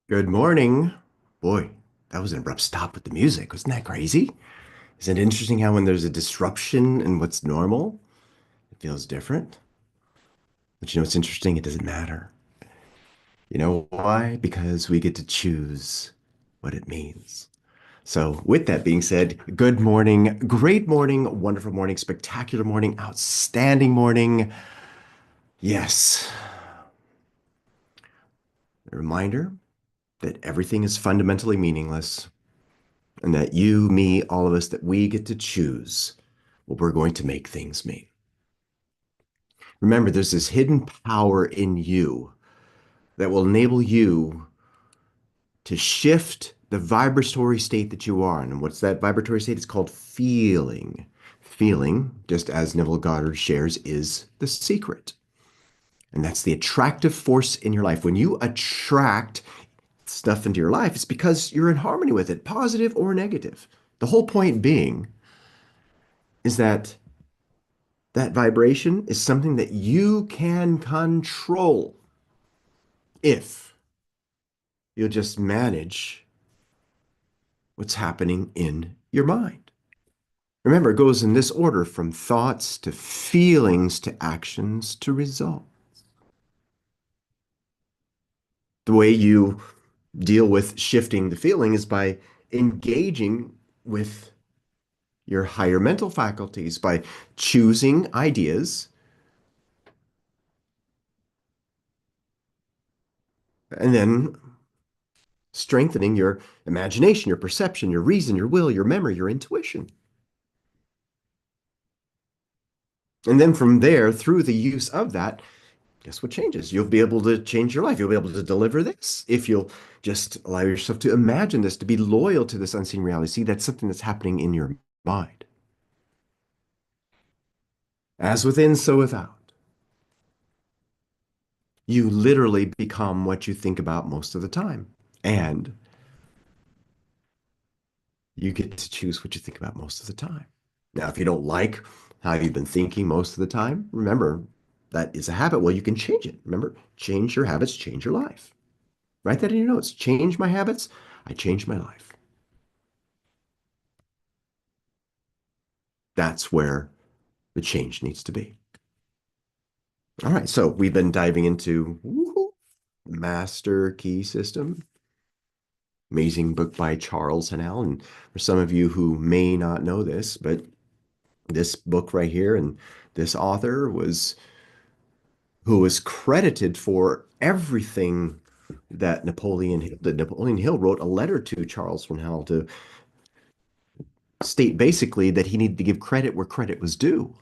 Good morning. Boy, that was an abrupt stop with the music. Wasn't that crazy? Isn't it interesting how when there's a disruption in what's normal, it feels different? But you know what's interesting? It doesn't matter. You know why? Because we get to choose what it means. So, with that being said, good morning, great morning, wonderful morning, spectacular morning, outstanding morning. Yes, a reminder that everything is fundamentally meaningless and that you, me, all of us, that we get to choose what we're going to make things mean. Remember, there's this hidden power in you that will enable you to shift the vibratory state that you are in. And what's that vibratory state? It's called feeling. Feeling, just as Neville Goddard shares, is the secret. And that's the attractive force in your life. When you attract stuff into your life, it's because you're in harmony with it, positive or negative. The whole point being is that that vibration is something that you can control if you'll just manage what's happening in your mind. Remember, it goes in this order from thoughts to feelings to actions to results. The way you deal with shifting the feeling is by engaging with your higher mental faculties, by choosing ideas and then strengthening your imagination, your perception, your reason, your will, your memory, your intuition. And then from there, through the use of that, guess what changes? You'll be able to change your life. You'll be able to deliver this if you'll just allow yourself to imagine this, to be loyal to this unseen reality. See, that's something that's happening in your mind. As within, so without. You literally become what you think about most of the time. And you get to choose what you think about most of the time. Now, if you don't like how you've been thinking most of the time, remember that is a habit. Well, you can change it. Remember, change your habits, change your life. Write that in your notes. Change my habits, I change my life. That's where the change needs to be. All right, so we've been diving into Master Key System, amazing book by Charles Haanel. And for some of you who may not know this, but this book right here and this author was who was credited for everything that Napoleon Hill did. Napoleon Hill wrote a letter to Charles Haanel to state basically that he needed to give credit where credit was due.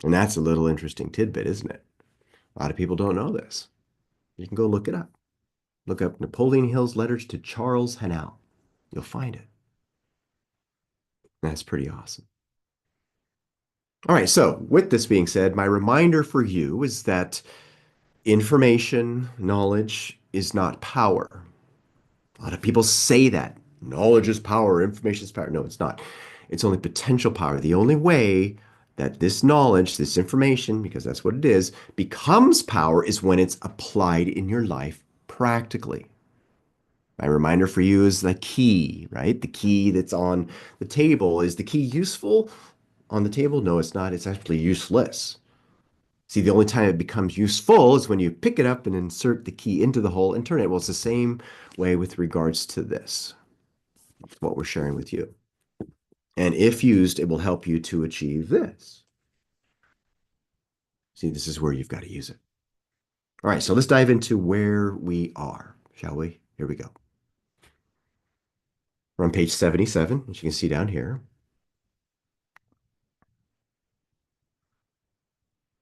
And that's a little interesting tidbit, isn't it? A lot of people don't know this. You can go look it up. Look up Napoleon Hill's letters to Charles Haanel. You'll find it. That's pretty awesome. All right, so with this being said, my reminder for you is that information, knowledge is not power. A lot of people say that knowledge is power, information is power. No, it's not. It's only potential power. The only way that this knowledge, this information, because that's what it is, becomes power is when it's applied in your life practically. My reminder for you is the key, right? The key that's on the table. Is the key useful on the table? No, it's not. It's actually useless. See, the only time it becomes useful is when you pick it up and insert the key into the hole and turn it. Well, it's the same way with regards to this, what we're sharing with you. And if used, it will help you to achieve this. See, this is where you've got to use it. All right, so let's dive into where we are, shall we? Here we go. We're on page 77, as you can see down here.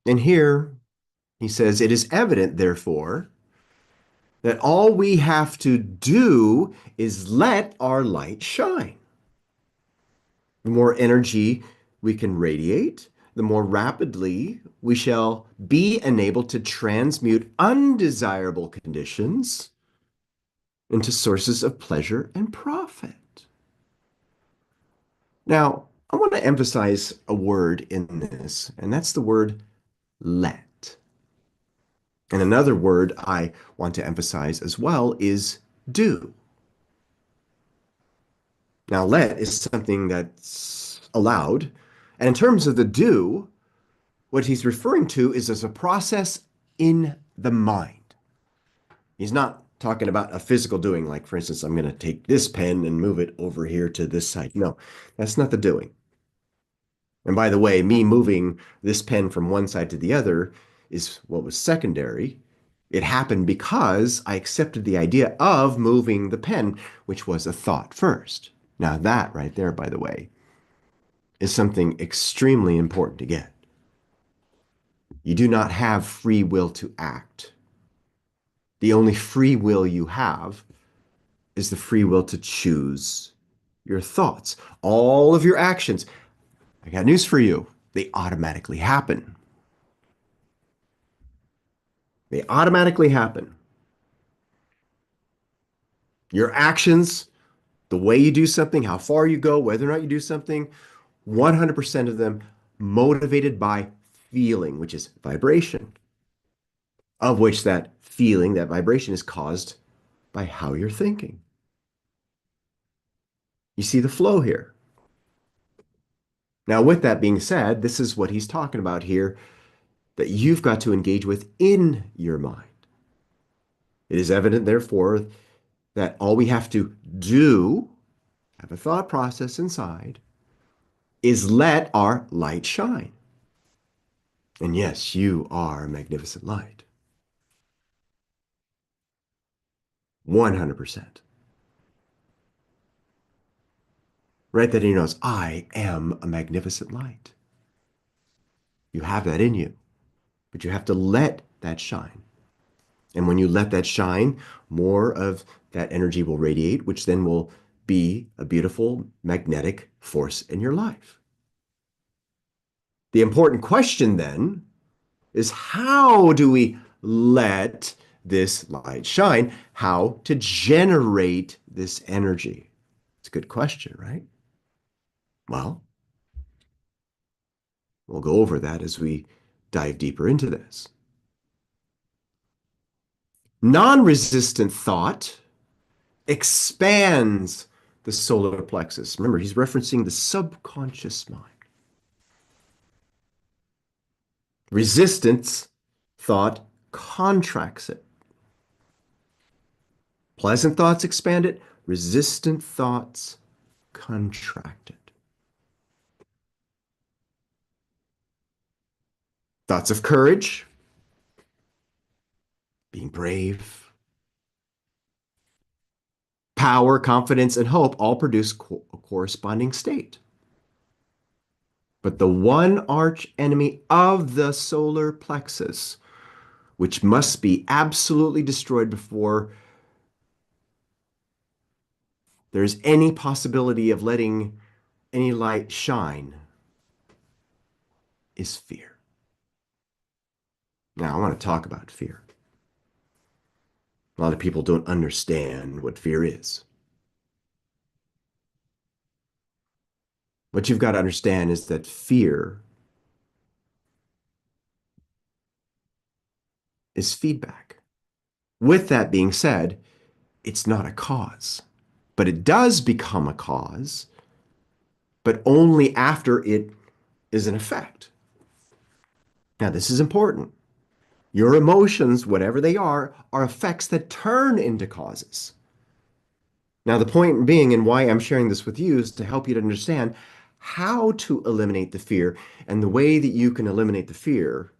And here he says, it is evident, therefore, that all we have to do is let our light shine. The more energy we can radiate, the more rapidly we shall be enabled to transmute undesirable conditions into sources of pleasure and profit. Now, I want to emphasize a word in this, and that's the word let. And another word I want to emphasize as well is do. Now, let is something that's allowed. And in terms of the do, what he's referring to is as a process in the mind. He's not talking about a physical doing, like, for instance, I'm going to take this pen and move it over here to this side. No, that's not the doing. And by the way, me moving this pen from one side to the other is what was secondary. It happened because I accepted the idea of moving the pen, which was a thought first. Now, that right there, by the way, is something extremely important to get. You do not have free will to act. The only free will you have is the free will to choose your thoughts. All of your actions, I got news for you, they automatically happen. They automatically happen. Your actions, the way you do something, how far you go, whether or not you do something, 100% of them motivated by feeling, which is vibration, of which that feeling, that vibration is caused by how you're thinking. You see the flow here. Now, with that being said, this is what he's talking about here that you've got to engage with in your mind. It is evident, therefore, that all we have to do, have a thought process inside, is let our light shine. And yes, you are a magnificent light. 100%. Right that he knows, I am a magnificent light. You have that in you, but you have to let that shine. And when you let that shine, more of that energy will radiate, which then will be a beautiful magnetic force in your life. The important question then is how do we let this light shine? How to generate this energy? It's a good question, right? Well, we'll go over that as we dive deeper into this. Non-resistant thought expands the solar plexus. Remember, he's referencing the subconscious mind. Resistance thought contracts it. Pleasant thoughts expand it, resistant thoughts contract it. Thoughts of courage, being brave, power, confidence, and hope all produce a corresponding state. But the one arch enemy of the solar plexus, which must be absolutely destroyed before there's any possibility of letting any light shine, is fear. Now, I want to talk about fear. A lot of people don't understand what fear is. What you've got to understand is that fear is feedback. With that being said, it's not a cause, but it does become a cause, but only after it is an effect. Now, this is important. Your emotions, whatever they are effects that turn into causes. Now, the point being, and why I'm sharing this with you, is to help you to understand how to eliminate the fear. And the way that you can eliminate the fear,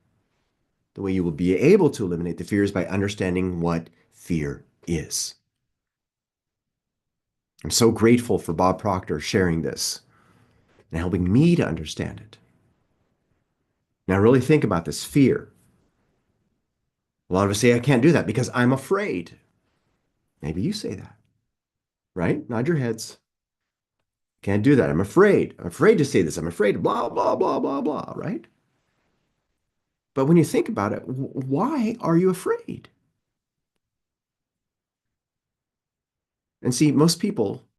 the way you will be able to eliminate the fear, is by understanding what fear is. I'm so grateful for Bob Proctor sharing this and helping me to understand it. Now, really think about this fear. A lot of us say, I can't do that because I'm afraid. Maybe you say that, right? Nod your heads. Can't do that. I'm afraid. I'm afraid to say this. I'm afraid, blah, blah, blah, blah, blah, right? But when you think about it, why are you afraid? And see, most people